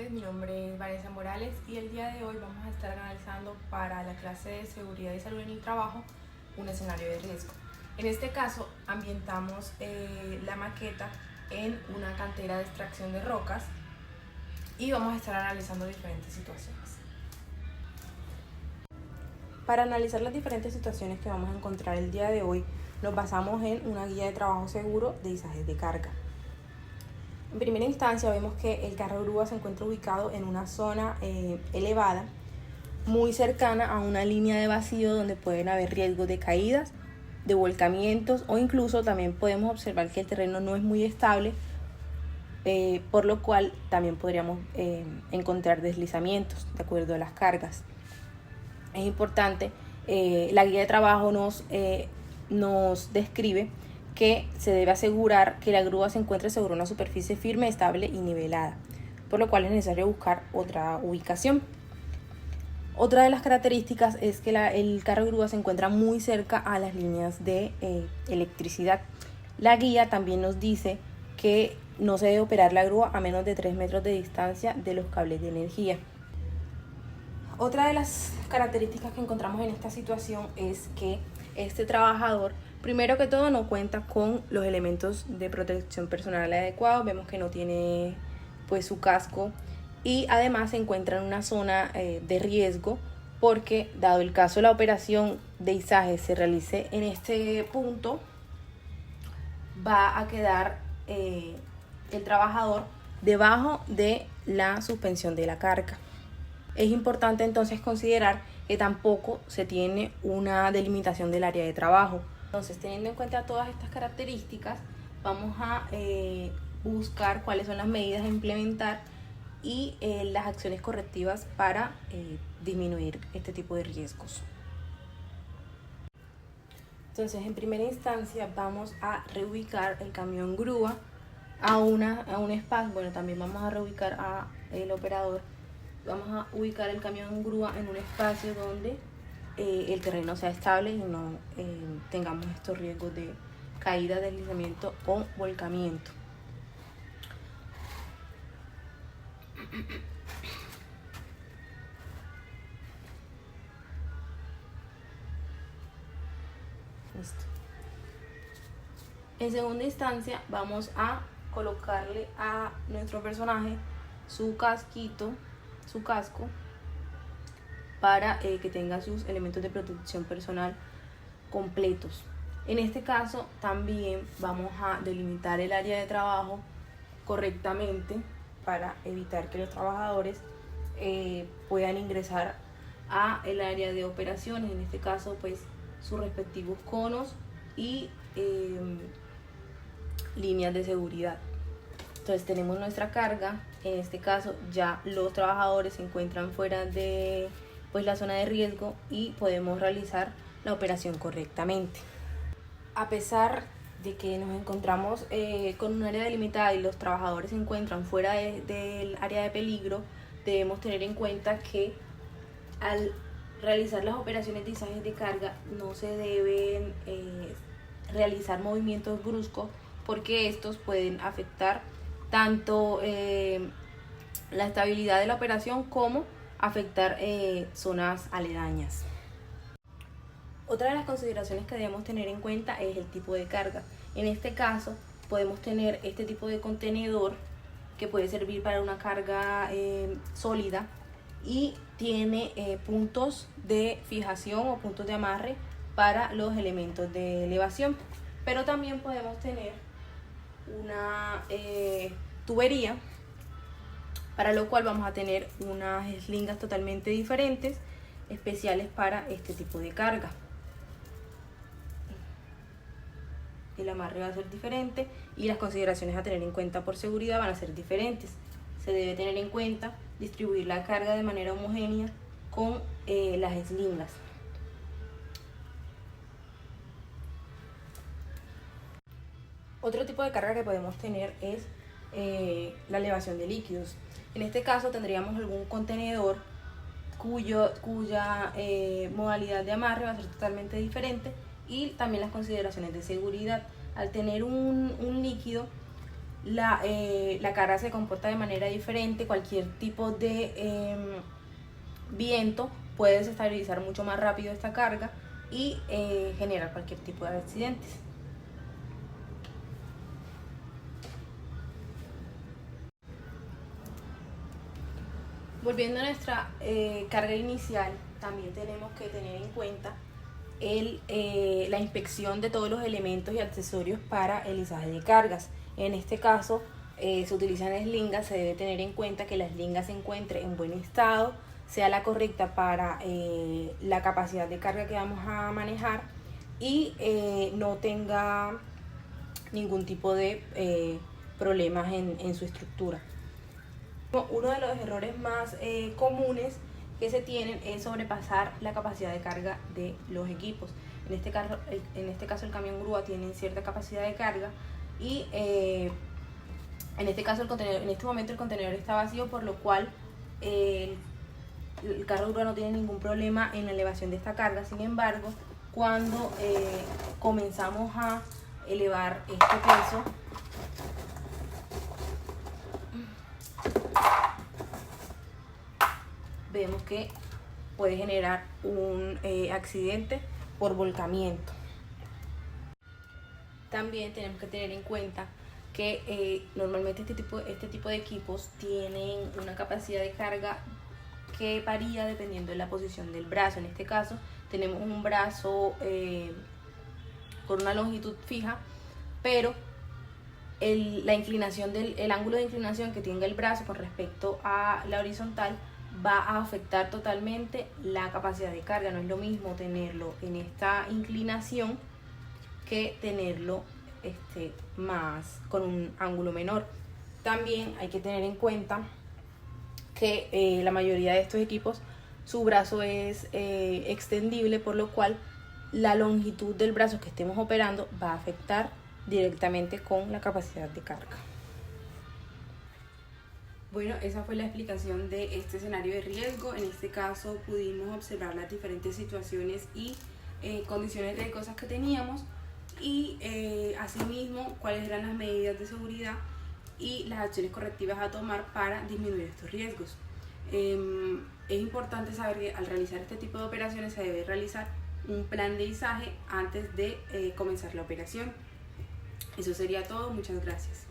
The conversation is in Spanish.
tardes, mi nombre es Vanessa Morales y el día de hoy vamos a estar analizando para la clase de seguridad y salud en el trabajo un escenario de riesgo. En este caso ambientamos la maqueta en una cantera de extracción de rocas y vamos a estar analizando diferentes situaciones. Para analizar las diferentes situaciones que vamos a encontrar el día de hoy, nos basamos en una guía de trabajo seguro de izajes de carga. En primera instancia vemos que el carro grúa se encuentra ubicado en una zona elevada, muy cercana a una línea de vacío donde pueden haber riesgos de caídas, de volcamientos o incluso también podemos observar que el terreno no es muy estable, por lo cual también podríamos encontrar deslizamientos de acuerdo a las cargas. Es importante, la guía de trabajo nos describe que se debe asegurar que la grúa se encuentre sobre una superficie firme, estable y nivelada, por lo cual es necesario buscar otra ubicación. Otra de las características es que el carro grúa se encuentra muy cerca a las líneas de electricidad. La guía también nos dice que no se debe operar la grúa a menos de 3 metros de distancia de los cables de energía. Otra de las características que encontramos en esta situación es que este trabajador, primero que todo, no cuenta con los elementos de protección personal adecuados. Vemos que no tiene pues su casco y además se encuentra en una zona de riesgo porque, dado el caso la operación de izaje se realice en este punto, va a quedar el trabajador debajo de la suspensión de la carga. Es importante entonces considerar que tampoco se tiene una delimitación del área de trabajo. Entonces, teniendo en cuenta todas estas características, vamos a buscar cuáles son las medidas a implementar y las acciones correctivas para disminuir este tipo de riesgos. Entonces, en primera instancia vamos a reubicar el camión grúa a un espacio. Bueno, también vamos a reubicar a el operador. Vamos a ubicar el camión grúa en un espacio donde el terreno sea estable y no tengamos estos riesgos de caída, deslizamiento o volcamiento. Listo. En segunda instancia vamos a colocarle a nuestro personaje su casquito, su casco, para que tenga sus elementos de protección personal completos. En este caso también vamos a delimitar el área de trabajo correctamente para evitar que los trabajadores puedan ingresar a el área de operaciones, en este caso pues sus respectivos conos y líneas de seguridad. Entonces tenemos nuestra carga. En este caso ya los trabajadores se encuentran fuera de pues la zona de riesgo y podemos realizar la operación correctamente. A pesar de que nos encontramos con un área delimitada y los trabajadores se encuentran fuera del área de peligro, debemos tener en cuenta que al realizar las operaciones de izajes de carga no se deben realizar movimientos bruscos porque estos pueden afectar tanto la estabilidad de la operación como afectar zonas aledañas. Otra de las consideraciones que debemos tener en cuenta es el tipo de carga. En este caso podemos tener este tipo de contenedor que puede servir para una carga sólida y tiene puntos de fijación o puntos de amarre para los elementos de elevación, pero también podemos tener una tubería, para lo cual vamos a tener unas eslingas totalmente diferentes, especiales para este tipo de carga. El amarre va a ser diferente y las consideraciones a tener en cuenta por seguridad van a ser diferentes. Se debe tener en cuenta distribuir la carga de manera homogénea con las eslingas. Otro tipo de carga que podemos tener es la elevación de líquidos. En este caso tendríamos algún contenedor cuya modalidad de amarre va a ser totalmente diferente y también las consideraciones de seguridad. Al tener un líquido, la carga se comporta de manera diferente. Cualquier tipo de viento puede desestabilizar mucho más rápido esta carga y generar cualquier tipo de accidentes. Volviendo a nuestra carga inicial, también tenemos que tener en cuenta la inspección de todos los elementos y accesorios para el izaje de cargas. En este caso se utilizan eslingas. Se debe tener en cuenta que la eslinga se encuentre en buen estado, sea la correcta para la capacidad de carga que vamos a manejar y no tenga ningún tipo de problemas en su estructura. Uno de los errores más comunes que se tienen es sobrepasar la capacidad de carga de los equipos. En este caso el camión grúa tiene cierta capacidad de carga y en este momento el contenedor está vacío, por lo cual el carro grúa no tiene ningún problema en la elevación de esta carga. Sin embargo, cuando comenzamos a elevar este peso, vemos que puede generar un accidente por volcamiento. También tenemos que tener en cuenta que normalmente este tipo de equipos tienen una capacidad de carga que varía dependiendo de la posición del brazo. En este caso tenemos un brazo con una longitud fija, pero el ángulo de inclinación que tenga el brazo con respecto a la horizontal va a afectar totalmente la capacidad de carga. No es lo mismo tenerlo en esta inclinación que tenerlo más con un ángulo menor. También hay que tener en cuenta que la mayoría de estos equipos, su brazo es extendible, por lo cual la longitud del brazo que estemos operando va a afectar directamente con la capacidad de carga. Bueno, esa fue la explicación de este escenario de riesgo. En este caso pudimos observar las diferentes situaciones y condiciones de cosas que teníamos y asimismo cuáles eran las medidas de seguridad y las acciones correctivas a tomar para disminuir estos riesgos. Es importante saber que al realizar este tipo de operaciones se debe realizar un plan de izaje antes de comenzar la operación. Eso sería todo. Muchas gracias.